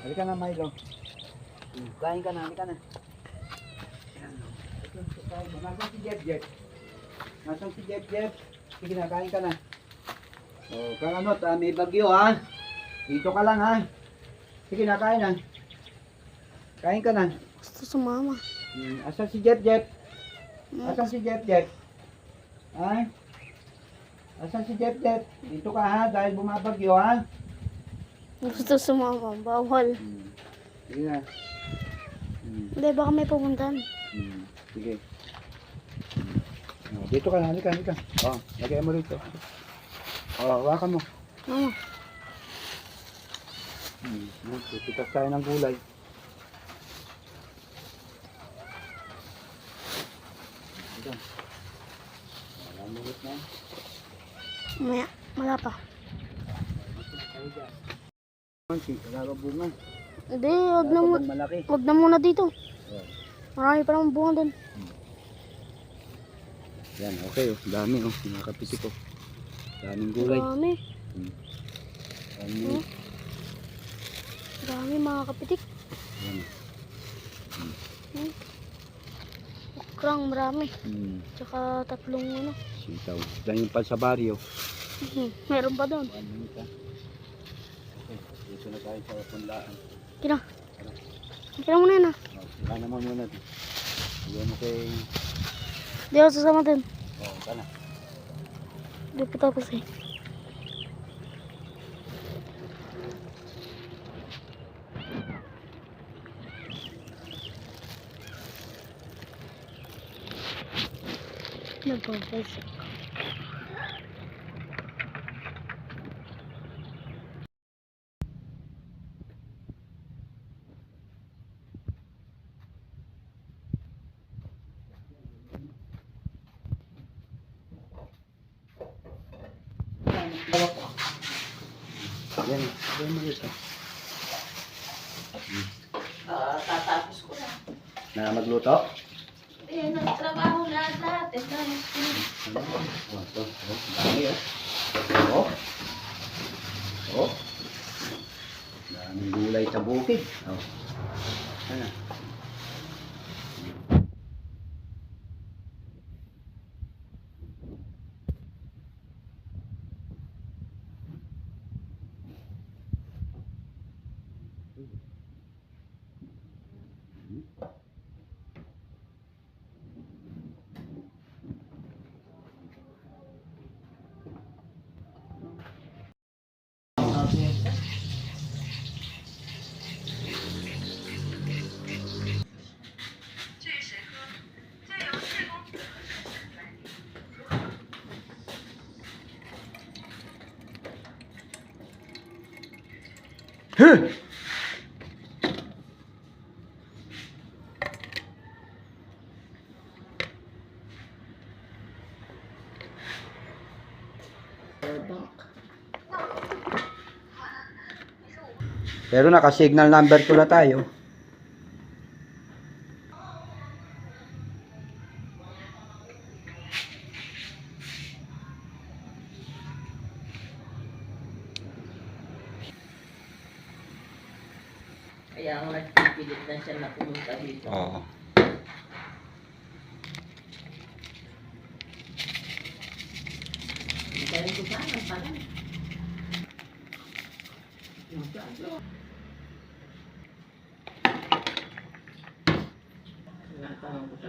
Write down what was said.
Halika na, Milo. Kain ka na, halika na. Nasaan si Jeff Jeff? Nasaan si Jeff Jeff? Sige na, kain ka na. Oh, Kakamot, may bagyo ha. Dito ka lang ha. Sige na, kain na. Kain ka na. Gusto sumama. Asan si Jeff Jeff? Asan si Jeff Jeff? Ha? Asan si Jeff Jeff? Dito ka ha, dahil bumabagyo ha. Gusto sumama. Bawal. Sige na. Hindi, baka may pupuntahan. Sige. Dito ka na, halika, halika. Lagay mo rito. Hawakan mo. Mama. Pitas tayo ng gulay. Ito. Malamulot na. Maya. Wala pa. Wala bunga. Hindi, wag na, Malaki. wag na muna dito. Marami pa naman bunga doon. Yan, okay oh. Dami oh. Nakapitik oh. Daming gulay. Marami. Dami. Marami mga kapitik. Yan. Ukrang marami. Hmm. Tsaka 3 ano. Sitaw. Dan yung pa sa baryo. Meron pa doon. 1 minute ah. Okay. Dito na tayo sa punlaan. Kina. Kina muna na. Wala naman muna. Sige mo kay... Di ako sasama din. Ka na. Di pa tapos eh. Nagpapasok. Yan. Yan mo dito. Tatapos ko na. Na magluto? Eh, nagtrabaho lahat. Ito, Dami oh. Oh. Daming gulay sa bukid. Oh. Ano? Huh! Pero naka-signal number pala tayo. kaya ako nagpipilit na siya na pumunta dito. Oo. Dahil ko sana pala. Tinatanong ko sa